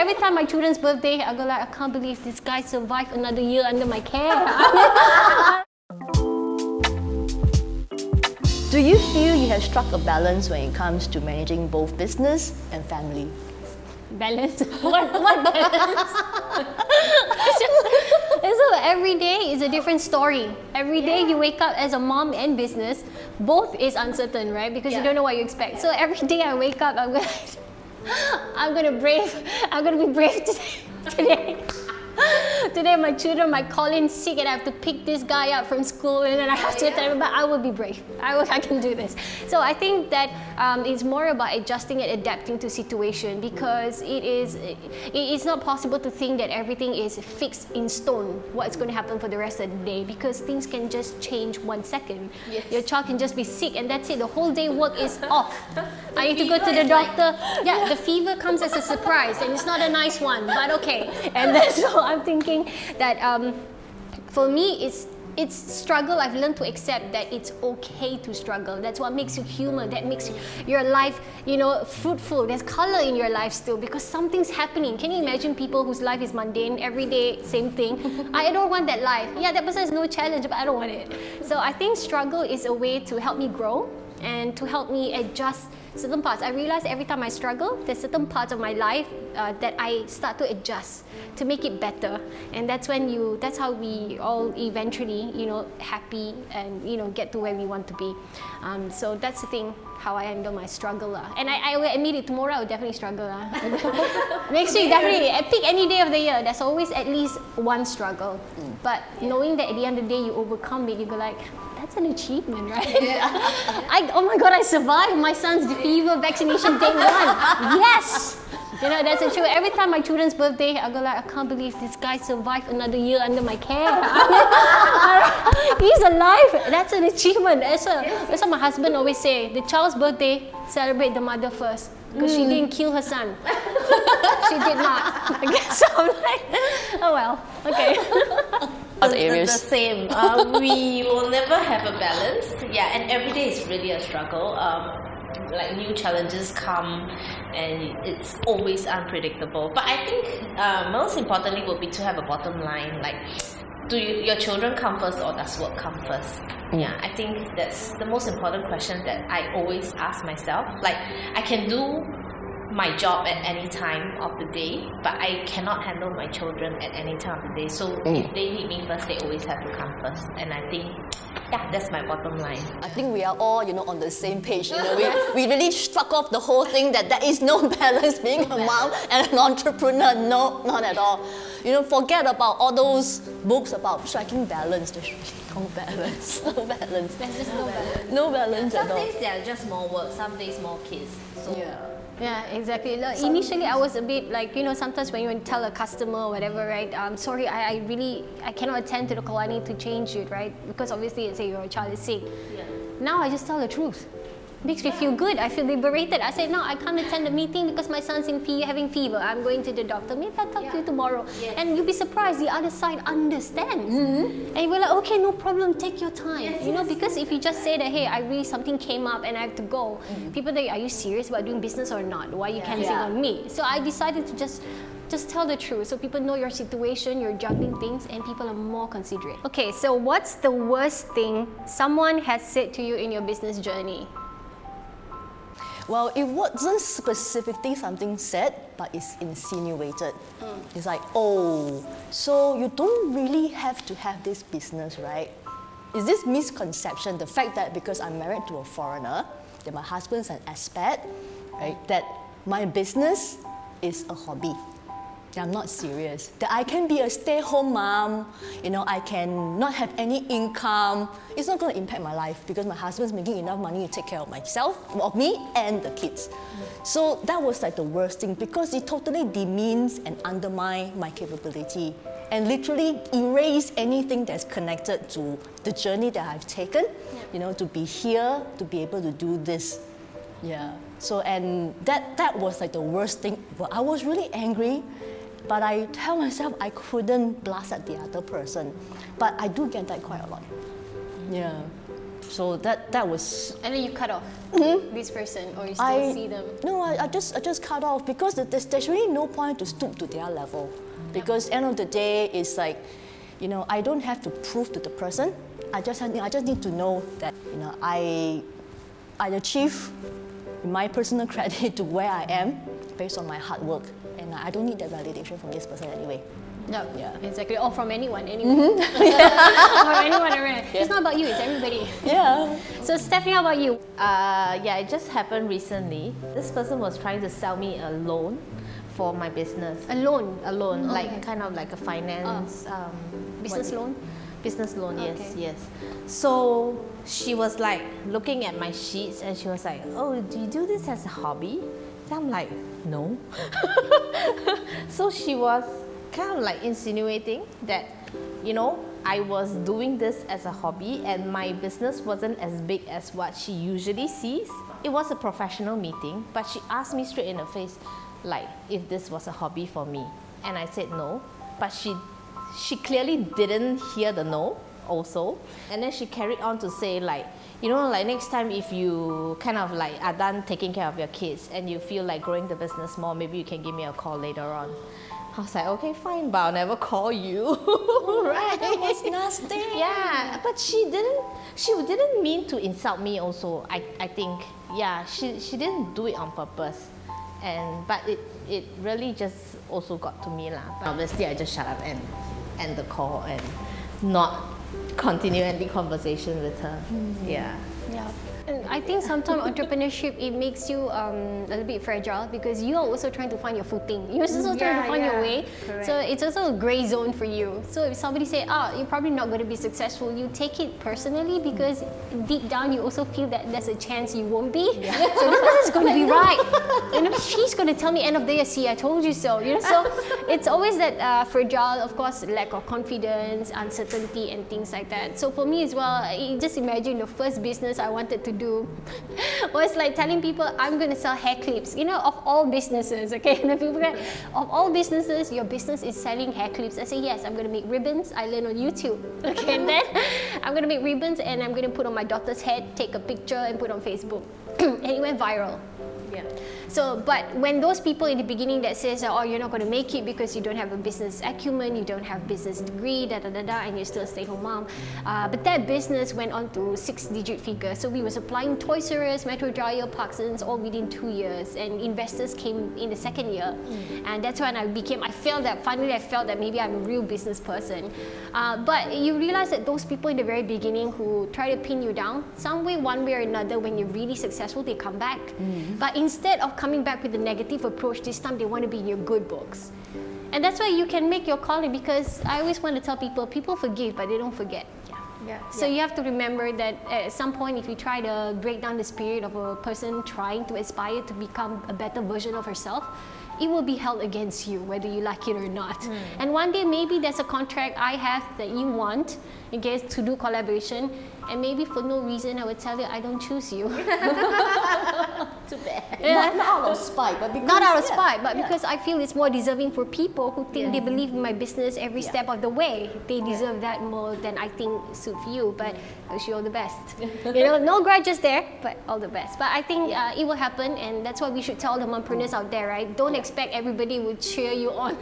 every time my children's birthday, I go like, I can't believe this guy survived another year under my care. Do you feel you have struck a balance when it comes to managing both business and family? Balance? What balance? So every day is a different story. Every day you wake up as a mom and business, both is uncertain, right? Because you don't know what you expect. So every day I wake up, I'm gonna be brave today. Today my children might call in sick and I have to pick this guy up from school and then I have to tell them, but I will be brave. I can do this. So I think that it's more about adjusting and adapting to situation, because it's not possible to think that everything is fixed in stone, what's going to happen for the rest of the day, because things can just change 1 second. Yes. Your child can just be sick and that's it. The whole day work is off. I need to go to the doctor. Yeah, the fever comes as a surprise and it's not a nice one, but okay. And then so I'm thinking that for me it's struggle. I've learned to accept that it's okay to struggle. That's what makes you human. That makes your life, fruitful. There's color in your life still because something's happening. Can you imagine people whose life is mundane, every day, same thing? I don't want that life. Yeah, that person has no challenge, but I don't want it. So I think struggle is a way to help me grow and to help me adjust certain parts. I realize every time I struggle, there's certain parts of my life that I start to adjust to make it better, and that's how we all eventually, happy and get to where we want to be. So that's the thing, how I handle my struggle. And I will admit it, tomorrow I will definitely struggle. Next week, definitely. Pick any day of the year, there's always at least one struggle. But knowing that at the end of the day you overcome it, you go like, that's an achievement, right? Oh my God, I survived my son's fever vaccination day 1. Yes! That's a true. Every time my children's birthday, I go like, I can't believe this guy survived another year under my care. He's alive. That's an achievement. That's what my husband always say. The child's birthday, celebrate the mother first. Because she didn't kill her son. She did not. I guess I'm like, oh well, okay. Other areas. The same. We will never have a balance. Yeah, and every day is really a struggle. Like new challenges come and it's always unpredictable. But I think most importantly would be to have a bottom line. Like, do your children come first or does work come first? Yeah, I think that's the most important question that I always ask myself. Like, I can do my job at any time of the day, but I cannot handle my children at any time of the day. So if they need me first, they always have to come first. And I think, yeah, that's my bottom line. I think we are all, on the same page. We really struck off the whole thing that there is no balance being a mom and an entrepreneur. No, not at all. Forget about all those books about striking balance. There's really no balance. No balance. There's just no balance. No balance at all. Some days there are just more work, some days more kids. So yeah, exactly. Initially, I was a bit like, sometimes when you tell a customer or whatever, right, sorry, I cannot attend to the call, I need to change it, right? Because obviously, say your child is sick. Yeah. Now I just tell the truth. Makes me feel good. I feel liberated. I say, no, I can't attend the meeting because my son's having fever. I'm going to the doctor. Maybe I'll talk to you tomorrow. Yes. And you'll be surprised. The other side understands. And you're like, okay, no problem. Take your time. Because if you just say that, hey, something came up and I have to go. People think, are you serious about doing business or not? Why are you canceling on me? So I decided to just tell the truth so people know your situation, you're juggling things, and people are more considerate. Okay, so what's the worst thing someone has said to you in your business journey? Well, it wasn't specifically something said, but it's insinuated. It's like, oh, so you don't really have to have this business, right? Is this misconception, the fact that because I'm married to a foreigner, that my husband's an expat, right, that my business is a hobby? That I'm not serious. That I can be a stay-at-home mom, I can not have any income. It's not going to impact my life because my husband's making enough money to take care of me and the kids. So that was like the worst thing because it totally demeans and undermines my capability and literally erase anything that's connected to the journey that I've taken, to be here, to be able to do this. Yeah. So, and that was like the worst thing. Well, I was really angry. But I tell myself I couldn't blast at the other person. But I do get that quite a lot. Yeah. So that was. And then you cut off this person, or you still I see them. No, I just cut off because there's really no point to stoop to their level, because end of the day it's like, you know, I don't have to prove to the person. I just need to know that, you know, I achieve my personal credit to where I am based on my hard work, and I don't need that validation from this person anyway. No, Yeah. exactly. Or from anyone, or anyone around. It's not about you, it's everybody. Yeah. So Stephanie, how about you? Yeah, it just happened recently. This person was trying to sell me a loan for my business. A loan? A loan, Okay. like kind of like a finance. Business loan? Business loan, yes, Okay. yes. So she was like looking at my sheets and she was like, oh, do you do this as a hobby? Then I'm like, no. So she was kind of like insinuating that, you know, I was doing this as a hobby and my business wasn't as big as what she usually sees. It was a professional meeting, but she asked me straight in the face, like, if this was a hobby for me. And I said no, but she clearly didn't hear the no also. And then she carried on to say, like, you know, like next time if you kind of like are done taking care of your kids and you feel like growing the business more, maybe you can give me a call later on. I was like, okay, fine, but I'll never call you. Right? That was nasty. Yeah, but she didn't mean to insult me also. I think, yeah, she didn't do it on purpose. But it really just also got to me lah. But obviously I just shut up and end the call and not continue any conversation with her. Yeah. Yeah. And I think sometimes entrepreneurship, it makes you a little bit fragile because you are also trying to find your footing. You're also trying to find your way. Correct. So it's also a grey zone for you. So if somebody say, you're probably not going to be successful, you take it personally because deep down you also feel that there's a chance you won't be. So this person's going to be right. You know, she's going to tell me end of the day, see, I told you so. You know, so it's always that fragile, of course, lack of confidence, uncertainty, and things like that. So for me as well, just imagine the first business I wanted to do was like telling people I'm going to sell hair clips. You know, of all businesses, okay? And then people go, of all businesses, your business is selling hair clips. I say, yes, I'm going to make ribbons. I learned on YouTube. Okay, and then I'm going to make ribbons and I'm going to put on my daughter's head, take a picture and put on Facebook. And it went viral. Yeah. So, but when those people in the beginning that says, oh, you're not going to make it because you don't have a business acumen, you don't have business degree, and you're still a stay-home mom. But that business went on to 6-digit figures. So we were supplying Toys R Us, Metro Jaya, Parksons, all within 2 years. And investors came in the second year. And that's when finally I felt that maybe I'm a real business person. But you realize that those people in the very beginning who try to pin you down, some way, one way or another, when you're really successful, they come back. But instead of coming back with a negative approach, this time they want to be in your good books. And that's why you can make your calling, because I always want to tell people forgive, but they don't forget. So you have to remember that at some point, if you try to break down the spirit of a person trying to aspire to become a better version of herself, it will be held against you, whether you like it or not. And one day, maybe there's a contract I have that you want, okay, to do collaboration, and maybe for no reason I would tell you I don't choose you. Too bad. Not out of spite, but because Not out of spite, but because I feel it's more deserving for people who think they believe in my business every step of the way. They deserve that more than I think suits you. But I wish you all the best. You know, no grudges there, but all the best. But I think it will happen, and that's what we should tell the mompreneurs out there, right? Don't expect everybody will cheer you on.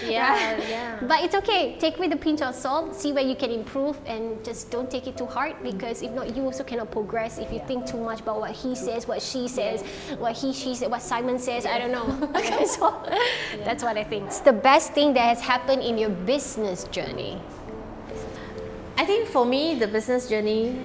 Yeah. But it's okay. Take with a pinch of salt, see where you can improve, and just don't take it too hard, because if not, you also cannot progress if you think too much about what he says, what she says, what she said, what Simon says. I don't know. Okay, so that's what I think. It's the best thing that has happened in your business journey. I think for me, the business journey,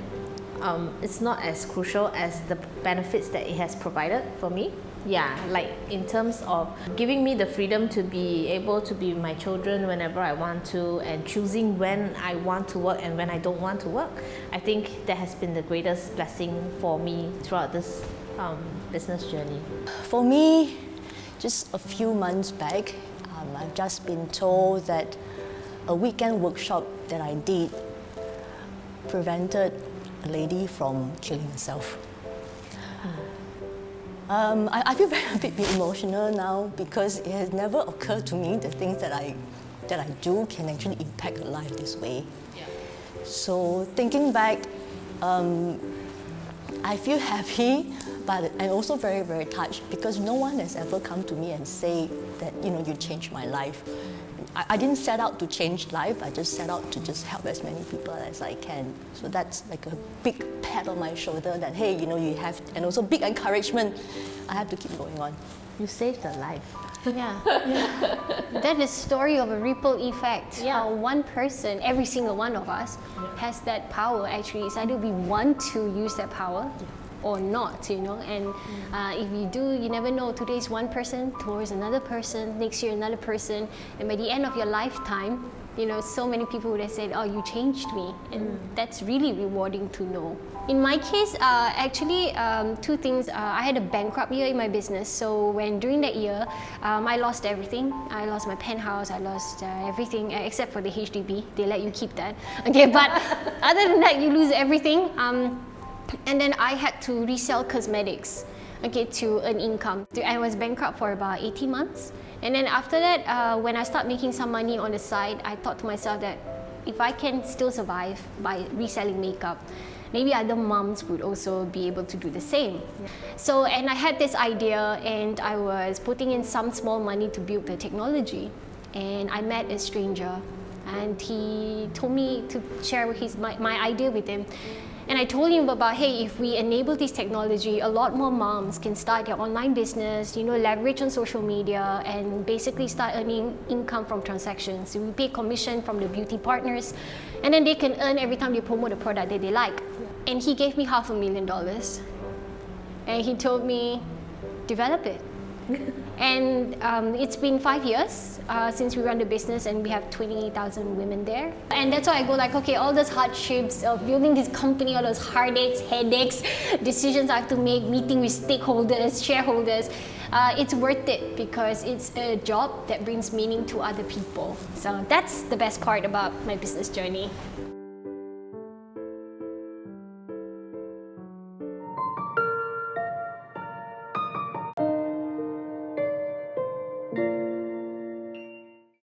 it's not as crucial as the benefits that it has provided for me. Yeah, like in terms of giving me the freedom to be able to be with my children whenever I want to, and choosing when I want to work and when I don't want to work. I think that has been the greatest blessing for me throughout this business journey. For me, just a few months back, I've just been told that a weekend workshop that I did prevented a lady from killing herself. I feel a bit emotional now, because it has never occurred to me the things that I do can actually impact a life this way. So thinking back, I feel happy, but I'm also very, very touched because no one has ever come to me and say that, you changed my life. I didn't set out to change life, I just set out to just help as many people as I can. So that's like a big pat on my shoulder that, hey, you have, and also big encouragement, I have to keep going on. You saved a life. Yeah. That is story of a ripple effect. Yeah. How one person, every single one of us, has that power actually. It's either we want to use that power or not, and if you do, you never know. Today is one person, tomorrow is another person, next year another person, and by the end of your lifetime, so many people would have said, oh, you changed me, and that's really rewarding to know. In my case, actually, two things. I had a bankrupt year in my business. So during that year, I lost everything. I lost my penthouse. I lost everything except for the HDB. They let you keep that. Okay, but other than that, you lose everything. And then I had to resell cosmetics, to earn income. I was bankrupt for about 18 months. And then after that, when I started making some money on the side, I thought to myself that if I can still survive by reselling makeup, maybe other moms would also be able to do the same. So, and I had this idea, and I was putting in some small money to build the technology. And I met a stranger, and he told me to share my idea with him. And I told him about, hey, if we enable this technology, a lot more moms can start their online business, leverage on social media, and basically start earning income from transactions. So we pay commission from the beauty partners, and then they can earn every time they promote a product that they like. And he gave me $500,000. And he told me, develop it. And it's been 5 years since we run the business, and we have 20,000 women there. And that's why I go like, okay, all those hardships of building this company, all those heartaches, headaches, decisions I have to make, meeting with stakeholders, shareholders, it's worth it because it's a job that brings meaning to other people. So that's the best part about my business journey.